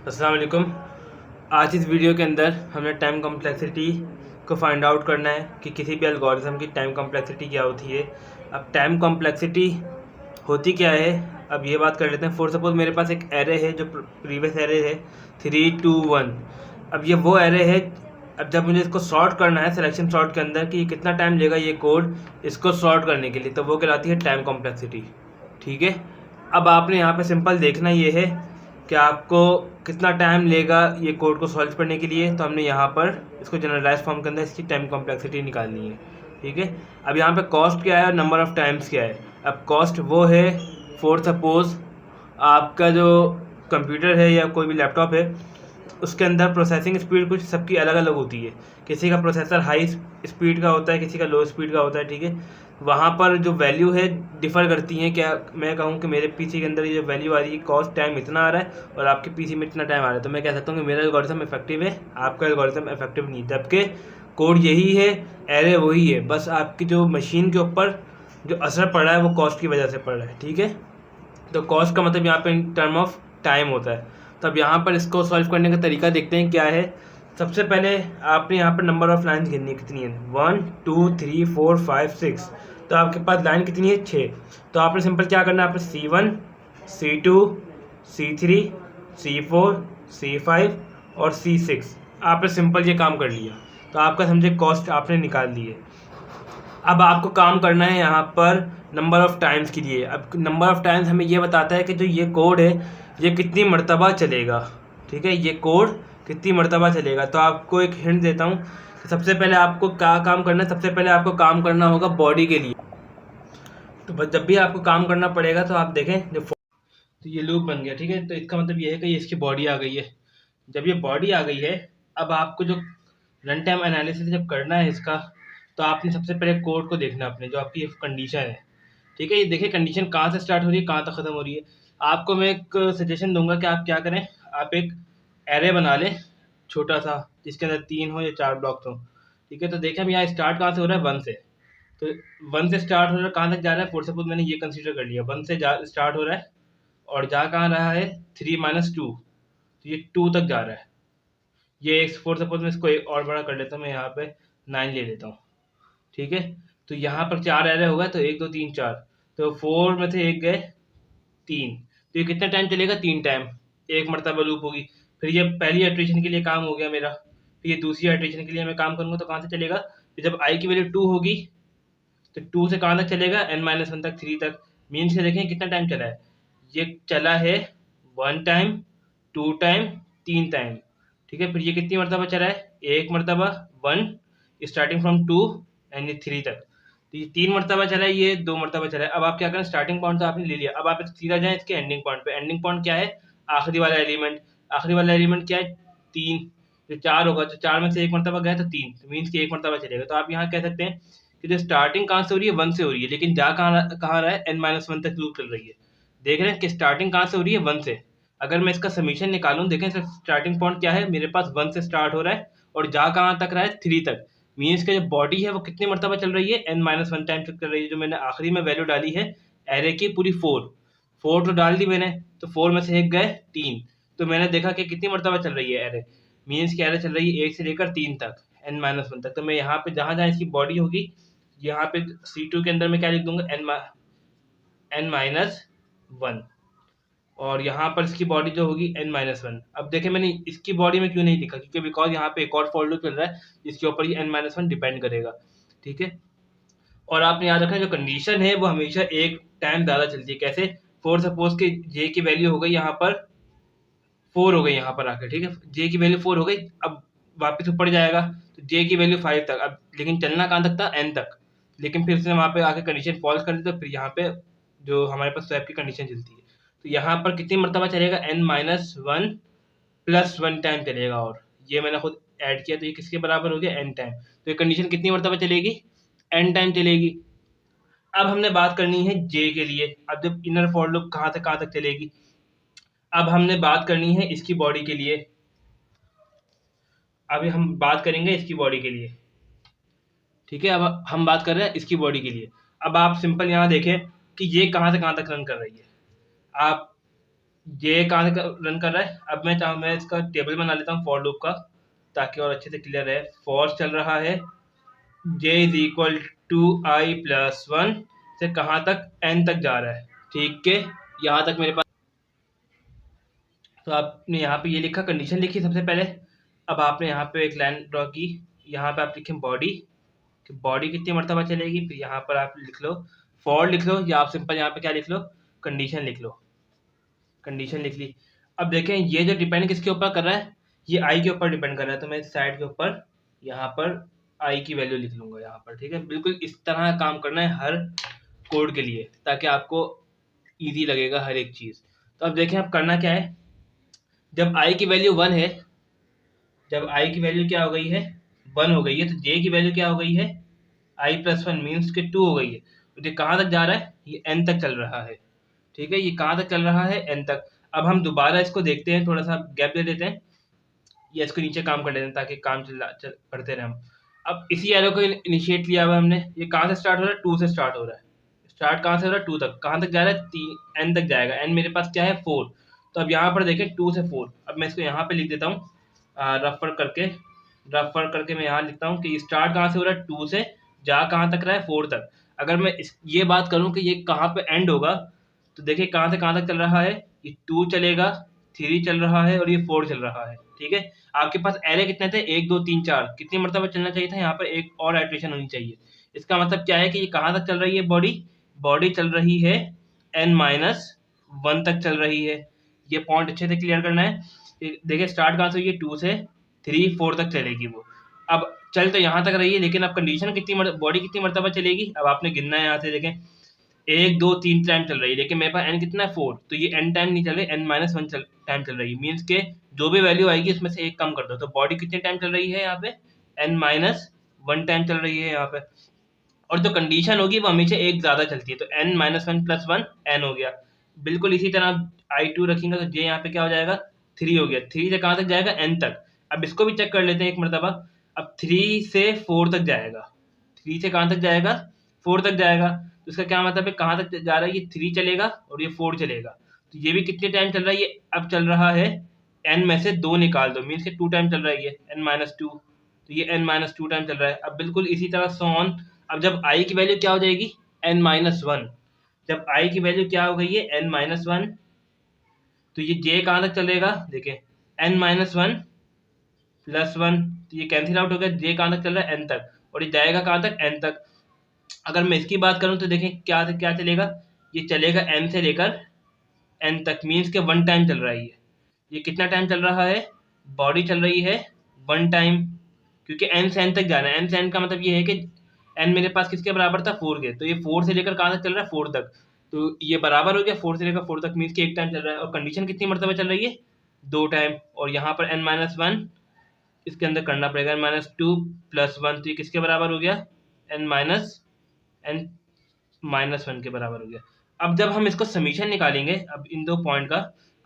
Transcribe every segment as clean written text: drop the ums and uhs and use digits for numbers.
अस्सलाम वालेकुम। आज इस वीडियो के अंदर हमने टाइम कॉम्प्लेक्सिटी को फाइंड आउट करना है कि किसी भी एल्गोरिथम की टाइम कॉम्प्लेक्सिटी क्या होती है। अब टाइम कॉम्प्लेक्सिटी होती क्या है, अब ये बात कर लेते हैं। फॉर सपोज मेरे पास एक एरे है जो प्रीवियस एरे है 3, 2, 1। अब ये वो एरे है। अब जब मुझे इसको सॉर्ट करना है सिलेक्शन सॉर्ट के अंदर कि कितना टाइम लेगा ये कोड इसको सॉर्ट करने के लिए, तो वो कहलाती है टाइम कॉम्प्लेक्सिटी। ठीक है। अब आपने यहाँ पे सिंपल देखना ये है कि आपको कितना टाइम लेगा ये कोड को सॉल्व करने के लिए। तो हमने यहाँ पर इसको जनरलाइज फॉर्म के अंदर इसकी टाइम कॉम्प्लेक्सिटी निकालनी है। ठीक है। अब यहाँ पे कॉस्ट क्या है और नंबर ऑफ़ टाइम्स क्या है। अब कॉस्ट वो है, फॉर सपोज आपका जो कंप्यूटर है या कोई भी लैपटॉप है उसके अंदर प्रोसेसिंग स्पीड कुछ सबकी अलग अलग होती है। किसी का प्रोसेसर हाई स्पीड का होता है, किसी का लो स्पीड का होता है। ठीक है। वहाँ पर जो वैल्यू है डिफ़र करती हैं। क्या मैं कहूँ कि मेरे पीसी के अंदर ये जो वैल्यू आ रही है कॉस्ट टाइम इतना आ रहा है और आपके पीसी में इतना टाइम आ रहा है, तो मैं कह सकता हूँ कि मेरा एल्गोरिथम इफेक्टिव है, आपका एल्गोरिथम इफेक्टिव नहीं। जबकि कोड यही है, एरे वही है, बस आपकी जो मशीन के ऊपर जो असर पड़ रहा है वो कॉस्ट की वजह से पड़ रहा है। ठीक है। तो कॉस्ट का मतलब यहाँ पे इन टर्म ऑफ टाइम होता है। तो अब यहाँ पर इसको सॉल्व करने का तरीका देखते हैं क्या है। सबसे पहले आपने यहाँ पर नंबर ऑफ लाइन गिननी कितनी है, 1, 2, 3, 4, 5, 6। तो आपके पास लाइन कितनी है, 6। तो आपने सिंपल क्या करना है, आपने C1, C2, C3, C4, C5 और C6 आपने सिंपल ये काम कर लिया। तो आपका समझे कॉस्ट आपने निकाल ली है। अब आपको काम करना है यहाँ पर नंबर ऑफ़ टाइम्स के लिए। अब नंबर ऑफ़ टाइम्स हमें ये बताता है कि जो ये कोड है ये कितनी मर्तबा चलेगा। ठीक है, ये कोड कितनी मर्तबा चलेगा। तो आपको एक हिंट देता हूँ कि सबसे पहले आपको क्या काम करना है। सबसे पहले आपको काम करना होगा बॉडी के लिए। तो बस जब भी आपको काम करना पड़ेगा तो आप देखें तो ये लूप बन गया। ठीक है। तो इसका मतलब ये है कि ये इसकी बॉडी आ गई है। जब ये बॉडी आ गई है, अब आपको जो रन टाइम एनालिसिस जब करना है इसका, तो आपने सबसे पहले कोड को देखना है अपने, जो आपकी कंडीशन है। ठीक है। ये देखिए कंडीशन कहाँ से स्टार्ट हो रही है कहाँ तक ख़त्म हो रही है। आपको मैं एक सजेशन दूंगा कि आप क्या करें, आप एक एरे बना लें छोटा सा, जिसके अंदर 3 हो या 4 ब्लॉक्स हो। ठीक है। तो देखें हम यहाँ स्टार्ट कहाँ से हो रहा है, 1 से। तो 1 से स्टार्ट हो रहा है, कहाँ तक जा रहा है, फॉर सपोज मैंने ये कंसीडर कर लिया, 1 से स्टार्ट हो रहा है और जा कहाँ रहा है, 3 - 2। तो ये 2 तक जा रहा है। ये एक फॉर सपोज मैं इसको एक और बड़ा कर लेता हूँ, मैं यहाँ पे 9 ले लेता हूँ। ठीक है। तो यहाँ पर 4 एरे हो गए, तो 1, 2, 3, 4। तो 4 में से एक गए, 3। तो ये कितना टाइम चलेगा, 3 टाइम, एक मरतबा लूप होगी। फिर ये पहली इटरेशन के लिए काम हो गया मेरा। फिर ये दूसरी इटरेशन के लिए मैं काम करूँगा तो कहाँ से चलेगा, फिर जब आई की वैल्यू 2 होगी तो 2 से कहाँ तक चलेगा, n-1 तक, 3 तक। मीन्स से देखें कितना टाइम चला है, ये चला है 1 टाइम, 2 टाइम, 3 टाइम। ठीक है। फिर ये कितनी मरतबा चला है, एक मरतबा, 1 स्टार्टिंग फ्रॉम 2 एंड ये 3 तक। तो ये 3 मरतबा चला है, ये 2 मरतबा चला है। अब आप क्या करें, स्टार्टिंग पॉइंट तो आपने ले लिया, अब आप सीधा जाएं इसके एंडिंग पॉइंट पे। एंडिंग पॉइंट क्या है, आखिरी वाला एलिमेंट। आखिरी वाला एलिमेंट क्या है, 3। जो 4 होगा, तो 4 में से एक मरतबा गया तो 3, तो मीन्स कि एक मरतबा चलेगा। तो आप यहाँ कह सकते हैं कि जो स्टार्टिंग कहाँ से हो रही है, 1 से हो रही है, लेकिन जा कहाँ रहा है, n-1 तक लूप चल रही है। देख रहे हैं कि स्टार्टिंग कहाँ से हो रही है, 1 से। अगर मैं इसका समीशन निकालूं, देखें स्टार्टिंग पॉइंट क्या है, मेरे पास 1 से स्टार्ट हो रहा है और जा कहाँ तक रहा है, 3 तक। मीन्स का जो बॉडी है वो कितनी मरतबा चल रही है, n-1 टाइम तक चल रही है। जो मैंने आखिरी में वैल्यू डाली है एरे की पूरी 4 तो डाल दी मैंने, तो 4 में से एक गए, 3। तो मैंने देखा कि कितनी मरतबा चल रही है एरे। मीन्स की एरे चल रही है 1 से लेकर 3 तक, n-1 तक। तो मैं यहाँ पे जहाँ जहाँ इसकी बॉडी होगी, यहाँ पे C2 के अंदर मैं क्या लिख दूंगा, n-1। और यहाँ पर इसकी बॉडी जो होगी n-1। अब देखें मैंने इसकी बॉडी में क्यों नहीं लिखा, क्योंकि बिकॉज यहाँ पे एक और फॉर लूप चल रहा है जिसके ऊपर ये n-1 डिपेंड करेगा। ठीक है। और आपने याद रखना जो कंडीशन है वो हमेशा एक टाइम ज़्यादा चलती है। कैसे, फॉर सपोज के जे की वैल्यू हो गई यहाँ पर 4 हो गई, यहाँ पर आकर। ठीक है। जे की वैल्यू 4 हो गई, अब वापस ऊपर जाएगा तो जे की वैल्यू 5 तक। अब लेकिन चलना कहाँ तक था, n तक। लेकिन फिर से वहाँ पे आके कंडीशन फॉल्स कर देता, फिर यहाँ पे जो हमारे पास स्वैप की कंडीशन चलती है। तो यहाँ पर कितनी मरतबा चलेगा, n-1 प्लस 1 टाइम चलेगा। और ये मैंने खुद ऐड किया, तो ये किसके बराबर हो गया, n टाइम। तो ये कंडीशन कितनी मरतबा चलेगी, n टाइम चलेगी। अब हमने बात करनी है जे के लिए। अब जब इनर फॉर लूप कहाँ से कहाँ तक चलेगी, अब हमने बात करनी है इसकी बॉडी के लिए। अभी हम बात करेंगे इसकी बॉडी के लिए। ठीक है। अब हम बात कर रहे हैं इसकी बॉडी के लिए। अब आप सिंपल यहाँ देखें कि ये कहाँ से कहाँ तक रन कर रही है। आप ये कहाँ से रन कर रहा है। अब मैं इसका टेबल बना लेता हूँ फॉर लूप का, ताकि और अच्छे से क्लियर रहे। फॉर चल रहा है j is equal to I plus one से कहाँ तक, n तक जा रहा है। ठीक है, यहाँ तक मेरे पास। तो आपने यहाँ पे ये लिखा, कंडीशन लिखी सबसे पहले। अब आपने यहाँ पे एक लाइन ड्रॉ की, यहाँ पे आप लिखें बॉडी, कि बॉडी कितनी मरतबा चलेगी। फिर यहाँ पर आप लिख लो फॉर लिख लो, या आप सिंपल यहाँ पे क्या लिख लो, कंडीशन लिख लो। कंडीशन लिख ली। अब देखें ये जो डिपेंड किसके ऊपर कर रहा है, ये आई के ऊपर डिपेंड कर रहा है। तो मैं इस साइड के ऊपर यहाँ पर आई की वैल्यू लिख लूंगा यहाँ पर। ठीक है, बिल्कुल इस तरह काम करना है हर कोड के लिए, ताकि आपको इजी लगेगा हर एक चीज़। तो अब देखें अब करना क्या है। जब आई की वैल्यू वन है, जब आई की वैल्यू क्या हो गई है, वन हो गई है, तो जे की वैल्यू क्या हो गई है, आई प्लस वन मीन्स के टू हो गई है। तो ये कहाँ तक जा रहा है, ये एन तक चल रहा है। ठीक है, ये कहाँ तक चल रहा है, एन तक। अब हम दोबारा इसको देखते हैं, थोड़ा सा गैप दे देते हैं, या इसको नीचे काम कर लेते हैं, ताकि काम करते रहे हम। अब इसी एरो को इनिशिएट लिया हुआ हमने। ये कहाँ से स्टार्ट हो रहा है, टू से स्टार्ट हो रहा है। स्टार्ट कहाँ से हो रहा है, टू तक। कहाँ तक जा रहा है, तीन एन तक जाएगा। एन मेरे पास क्या है, फोर। तो अब यहाँ पर देखें टू से फोर। अब मैं इसको यहाँ पे लिख देता हूँ रफर करके मैं यहाँ लिखता हूँ कि स्टार्ट कहाँ से हो रहा है, टू से, जा कहाँ तक रहा है, फोर तक। अगर मैं ये बात करूँ कि ये कहाँ पे एंड होगा, तो देखिए कहाँ से कहाँ तक चल रहा है, ये टू चलेगा, थ्री चल रहा है, और ये फोर चल रहा है। ठीक है, आपके पास एरे कितने थे, एक दो तीन चार, कितनी मरतबा चलना चाहिए था, यहाँ पर एक और आइट्रेशन होनी चाहिए। इसका मतलब क्या है कि ये कहाँ तक चल रही है, बॉडी चल रही है n माइनस वन तक चल रही है। ये पॉइंट अच्छे से क्लियर करना है। देखिए स्टार्ट कहाँ से हुई है, टू से थ्री फोर तक चलेगी वो। अब चल तो यहाँ तक रही है, लेकिन अब कंडीशन बॉडी कितनी मरतबा चलेगी, अब आपने गिनना है। यहाँ से देखें एक दो तीन टाइम चल रही है, लेकिन मेरे पास n कितना है, फोर। तो ये n टाइम नहीं चल रही, n माइनस वन टाइम चल रही है। मीन्स के जो भी वैल्यू आएगी उसमें से एक कम कर दो। तो बॉडी कितने टाइम चल रही है यहाँ पे, n माइनस वन टाइम चल रही है यहाँ पे। और जो कंडीशन होगी वो हमेशा एक ज़्यादा चलती है। तो n minus one plus one n हो गया। बिल्कुल इसी तरह आई टू रखेंगे तो जे यहाँ पे क्या हो जाएगा, थ्री हो गया। थ्री से कहाँ तक जाएगा, n तक। अब इसको भी चेक कर लेते हैं एक मरतबा। अब थ्री से फोर तक जाएगा, थ्री से कहाँ तक जाएगा, फोर तक जाएगा। तो इसका क्या मतलब है, कहाँ तक जा रहा है, ये थ्री चलेगा और ये फोर चलेगा। तो ये भी कितने टाइम चल रहा है, ये अब चल रहा है n में से दो निकाल दो, मीन्स के टू टाइम चल रहा है ये n माइनस टू। तो ये n माइनस टू टाइम चल रहा है। अब बिल्कुल इसी तरह सो ऑन। अब जब i की वैल्यू क्या हो जाएगी, n माइनस वन। जब i की वैल्यू क्या हो गई है, n माइनस वन, तो ये j कहाँ तक चलेगा, देखिए n minus one plus one, तो ये कैंसिल आउट हो गया। j कहाँ तक चल रहा है, n तक, और ये जाएगा कहाँ तक, n तक। अगर मैं इसकी बात करूँ तो देखें क्या क्या चलेगा, ये चलेगा n से लेकर n तक, मीन्स के वन टाइम चल रहा है ये कितना टाइम चल रहा है, बॉडी चल रही है वन टाइम, क्योंकि n से n तक जाना है। n से n का मतलब ये है कि n मेरे पास किसके बराबर था, फोर के। तो ये फोर से लेकर कहाँ तक चल रहा है, फोर तक। तो ये बराबर हो गया, फोर से लेकर फोर तक, मीन्स के एक टाइम चल रहा है। और कंडीशन कितनी मरतबा चल रही है, दो टाइम। और यहाँ पर n माइनस वन इसके अंदर करना पड़ेगा, n minus two plus one, तो ये किसके बराबर हो गया, n माइनस वन के बराबर हो गया। अब जब हम इसको समीशन निकालेंगे, अब इन दो पॉइंट का,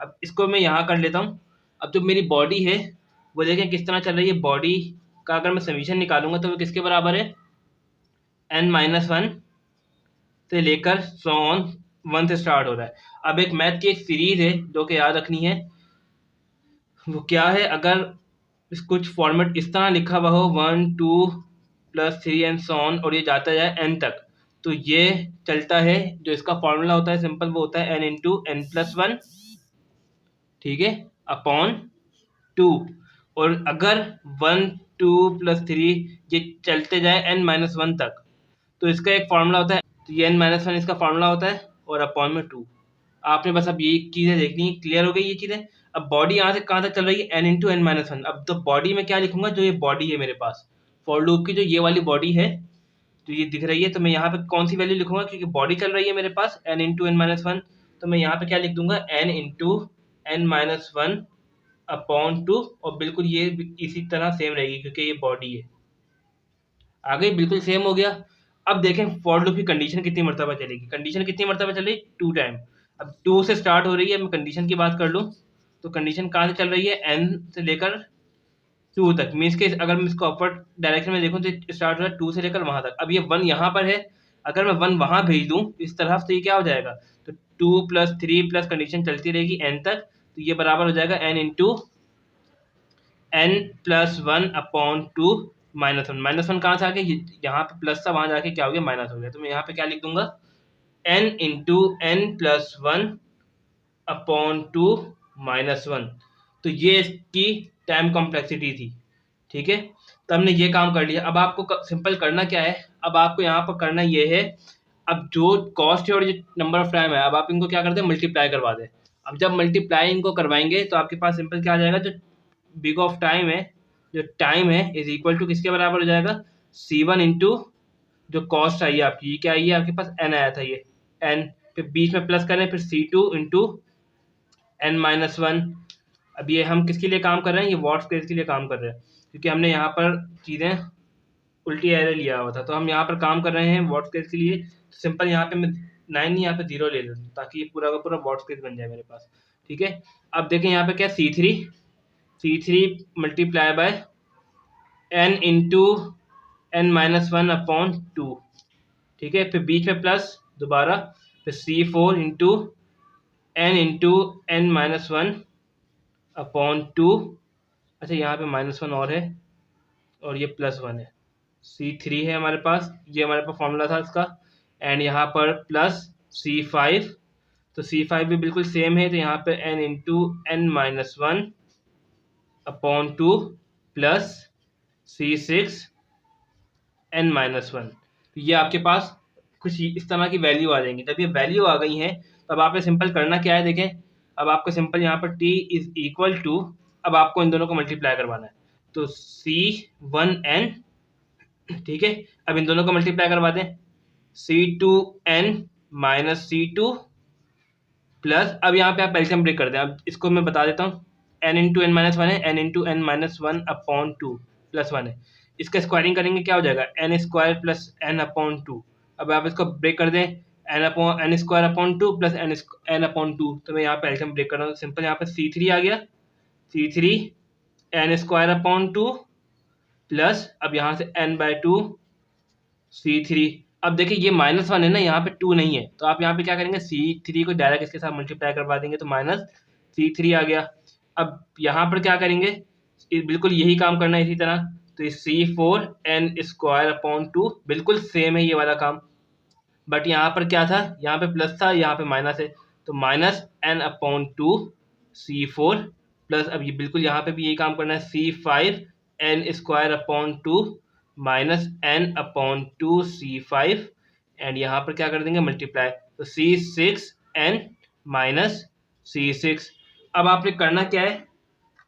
अब इसको मैं यहाँ कर लेता हूँ। अब जो मेरी बॉडी है वो देखें किस तरह चल रही है। बॉडी का अगर मैं समीशन निकालूंगा तो वो किसके बराबर है, n माइनस वन से लेकर सो ऑन, वन से स्टार्ट हो रहा है। अब एक मैथ की एक सीरीज है जो कि याद रखनी है। वो क्या है, अगर कुछ फॉर्मेट इस तरह लिखा हुआ हो, one two plus three and so on, और ये जाता जाए एन तक, तो ये चलता है। जो इसका फॉर्मूला होता है सिंपल, वो होता है n into n plus one, ठीक है, अपॉन टू। और अगर वन टू प्लस थ्री ये चलते जाए एन माइनस वन तक, तो इसका एक फार्मूला होता है। तो ये एन माइनस वन इसका फार्मूला होता है, और अपॉन में टू। आपने बस अब ये चीज़ें देखनी है, क्लियर हो गई ये चीज़ें। अब बॉडी यहाँ से कहाँ तक चल रही है, n into n minus one. अब तो बॉडी में क्या लिखूंगा, जो ये बॉडी है मेरे पास फॉर लूप की, जो ये वाली बॉडी है, तो ये दिख रही है, तो मैं यहाँ पे कौन सी वैल्यू लिखूंगा, क्योंकि बॉडी चल रही है मेरे पास n into n minus one. तो मैं यहाँ पे क्या लिख दूंगा, n into n minus one upon two. और बिल्कुल ये इसी तरह सेम रहेगी, क्योंकि ये बॉडी है। आगे बिल्कुल सेम हो गया। अब देखें फॉर लूप की कंडीशन कितनी मरतबा चलेगी। कंडीशन कितनी मरतबा चल रही है, टू टाइम। अब टू से स्टार्ट हो रही है, मैं कंडीशन की बात कर लूँ तो कंडीशन कहाँ से चल रही है, एन से लेकर टू तक। मीन्स के अगर मैं इसको अपवर्ड डायरेक्शन में देखूँ तो स्टार्ट हो रहा है टू से लेकर वहाँ तक। अब ये वन यहाँ पर है, अगर मैं वन वहाँ भेज दूँ इस तरफ, तो ये क्या हो जाएगा, तो 2+3 प्लस कंडीशन चलती रहेगी n तक, तो ये बराबर हो जाएगा n/n+1/2 -1। -1 कहाँ से आ गया, यहाँ पे प्लस था, वहाँ जाके क्या हो गया, माइनस हो गया। तो मैं यहाँ पे क्या लिख दूंगा, n/n+1/2 -1। तो ये इसकी टाइम कॉम्प्लेक्सिटी थी। ठीक है, तो हमने ये काम कर लिया। अब आपको सिंपल करना क्या है, अब आपको यहाँ पर करना ये है, अब जो कॉस्ट है और जो नंबर ऑफ टाइम है, अब आप इनको क्या करते हैं, मल्टीप्लाई करवा दें। अब जब मल्टीप्लाई इनको करवाएंगे तो आपके पास सिंपल क्या आ जाएगा, जो बिग ऑफ टाइम है, जो टाइम है इज इक्वल टू किसके बराबर हो जाएगा, C1 इंटू जो कॉस्ट आई है आपकी, ये क्या आई है आपके पास, n आया था, ये n, फिर बीच में प्लस करें, फिर C2 इंटू n-1। अब ये हम किसके लिए काम कर रहे हैं, ये वॉट स्क्वायर के लिए काम कर रहे हैं, क्योंकि हमने यहाँ पर चीज़ें उल्टी एरर लिया हुआ था, तो हम यहाँ पर काम कर रहे हैं वॉट स्क्वायर के लिए। तो सिंपल यहाँ पे मैं 9 नहीं, यहाँ पे 0 ले लेता हूँ, ताकि ये पूरा का पूरा वॉट स्क्वायर बन जाए मेरे पास। ठीक है, अब देखें यहाँ पे क्या, C3 multiply by n into n-1/2। ठीक है, फिर बीच में प्लस दोबारा, फिर C4 into n into n-1/2। अच्छा, यहाँ पे -1 और है और ये +1 है। C3 है हमारे पास, ये हमारे पास फॉर्मूला था इसका, एंड यहाँ पर प्लस C5। तो C5 भी बिल्कुल सेम है, तो यहाँ पे n into n-1/2 plus C6 n-1। तो ये आपके पास कुछ इस तरह की वैल्यू आ जाएंगी। जब ये वैल्यू आ गई है, तब आपने सिंपल करना क्या है, देखें, अब आपको सिंपल यहाँ पर t इज इक्वल टू, अब आपको इन दोनों को मल्टीप्लाई करवाना है, तो C1n। ठीक है, अब इन दोनों को मल्टीप्लाई करवा दें, C2n माइनस C2 प्लस, अब यहाँ पे आप एल्सियम ब्रेक कर दें। अब इसको मैं बता देता हूँ, n into n minus one है, n into n minus one upon two plus one है। इसका स्क्वायरिंग करेंगे क्या हो जाएगा, n square plus n upon two. अब आप इसको ब्रेक कर दें, n square upon two plus n upon two. तो मैं यहाँ पे एल्सियम ब्रेक कर रहा हूँ, सिंपल यहाँ पे C3 आ गया, C3 n square upon two plus, अब यहाँ से n/2 C3। अब देखिए ये -1 है ना, यहाँ पे 2 नहीं है, तो आप यहाँ पे क्या करेंगे, C3 को डायरेक्ट इसके साथ मल्टीप्लाई करवा देंगे, तो -C3 आ गया। अब यहाँ पर क्या करेंगे, बिल्कुल यही काम करना है इसी तरह, तो ये C4n² अपॉन 2 बिल्कुल सेम है ये वाला काम, बट यहाँ पर क्या था, यहाँ पे प्लस था, यहाँ पे माइनस है, तो -n/2 C4 प्लस, अब ये बिल्कुल यहाँ पे भी यही काम करना है, C5n² upon 2 -n/2 C5, and यहाँ पर क्या कर देंगे, मल्टीप्लाई, तो C6n माइनस C6। अब आपने करना क्या है,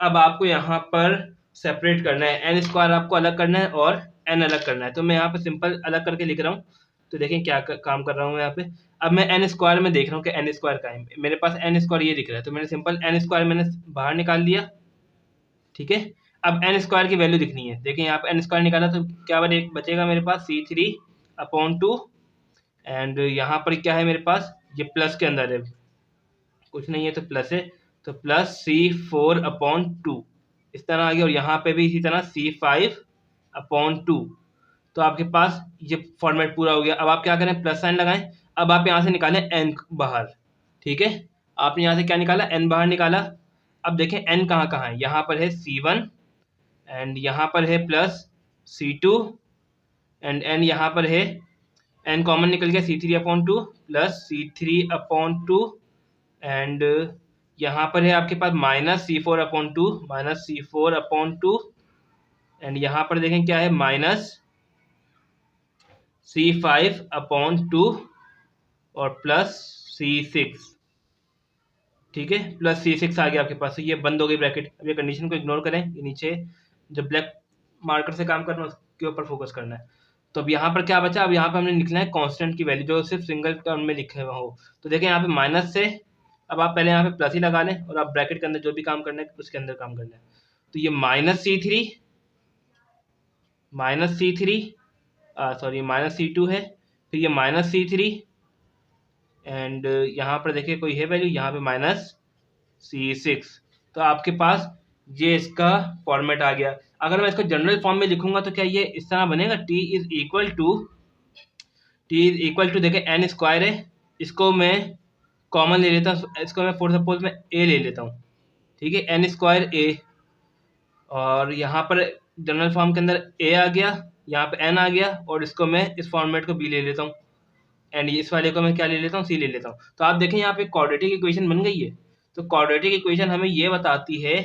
अब आपको यहाँ पर सेपरेट करना है, एन स्क्वायर आपको अलग करना है और एन अलग करना है। तो मैं यहाँ पे सिंपल अलग करके लिख रहा हूँ, तो देखें क्या काम कर रहा हूँ मैं यहाँ पे। अब मैं एन स्क्वायर में देख रहा हूँ कि एन स्क्वायर का है, मेरे पास एन स्क्वायर ये दिख रहा है, तो मैंने सिंपल एन स्क्वायर मैंने बाहर निकाल दिया। ठीक है, अब एन स्क्वायर की वैल्यू दिखनी है, देखें यहाँ पे एन स्क्वायर निकाला तो क्या बचेगा मेरे पास, C3/2, एंड यहाँ पर क्या है मेरे पास, ये प्लस के अंदर है, कुछ नहीं है तो प्लस है, तो प्लस C4/2 इस तरह आ गया, और यहाँ पे भी इसी तरह C5/2। तो आपके पास ये फॉर्मेट पूरा हो गया। अब आप क्या करें, प्लस साइन लगाएं, अब आप यहाँ से निकालें n बाहर। ठीक है, आपने यहाँ से क्या निकाला, n बाहर निकाला। अब देखें n कहाँ कहाँ है, यहाँ पर है C1, एंड यहाँ पर है प्लस C2, एंड n यहाँ पर है, n कॉमन निकल गया, C3/2 प्लस C3/2, एंड यहाँ पर है आपके पास -C4/2 एंड यहाँ पर देखें क्या है, -C5/2 और प्लस C6। ठीक है, प्लस C6 आ गया आपके पास, तो ये बंद हो गई ब्रैकेट। अब ये कंडीशन को इग्नोर करें, ये नीचे जो ब्लैक मार्कर से काम करना है उसके ऊपर फोकस करना है। तो अब यहाँ पर क्या बचा, अब यहाँ पर हमने लिखना है कांस्टेंट की वैल्यू जो सिर्फ सिंगल टर्म में लिखे हुआ हो। तो देखें यहाँ पे माइनस से, अब आप पहले यहाँ पे प्लस ही लगा लें, और आप ब्रैकेट के अंदर जो भी काम करना है उसके अंदर काम करना है। तो ये -C2 है, फिर ये -C3, एंड यहाँ पर देखिए कोई है वैल्यू, यहाँ पे -C6। तो आपके पास ये इसका फॉर्मेट आ गया। अगर मैं इसको जनरल फॉर्म में लिखूंगा तो क्या ये इस तरह बनेगा, t इज इक्वल टू देखें n स्क्वायर है, इसको मैं कॉमन ले लेता हूँ, इसको मैं फॉर सपोज मैं ए ले लेता हूँ, ठीक है, एन स्क्वायर ए, और यहाँ पर जनरल फॉर्म के अंदर ए आ गया, यहाँ पे एन आ गया, और इसको मैं इस फॉर्मेट को बी ले लेता हूँ, एंड इस वाले को मैं क्या ले लेता हूँ, सी ले लेता हूँ। तो आप देखें यहाँ पे क्वाड्रेटिक इक्वेशन बन गई है। तो क्वाड्रेटिक इक्वेशन हमें ये बताती है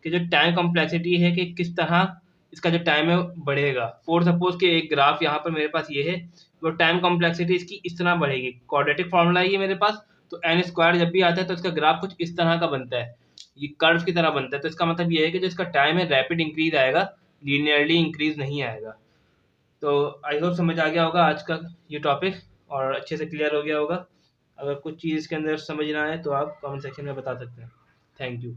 कि जो टाइम कॉम्प्लेक्सिटी है कि किस तरह इसका जो टाइम है बढ़ेगा। फॉर सपोज कि एक ग्राफ यहाँ पर मेरे पास ये है, वो टाइम कॉम्प्लेक्सिटी इसकी इस तरह बढ़ेगी। क्वाड्रेटिक फॉर्मूला है ये मेरे पास, तो एन स्क्वायर जब भी आता है तो इसका ग्राफ कुछ इस तरह का बनता है, ये कर्व की तरह बनता है। तो इसका मतलब ये है कि जो इसका टाइम है रैपिड इंक्रीज आएगा, लीनियरली इंक्रीज नहीं आएगा। तो आई होप समझ आ गया होगा आज का ये टॉपिक, और अच्छे से क्लियर हो गया होगा। अगर कुछ चीज़ इसके अंदर समझ ना आए तो आप कमेंट सेक्शन में बता सकते हैं। Thank you.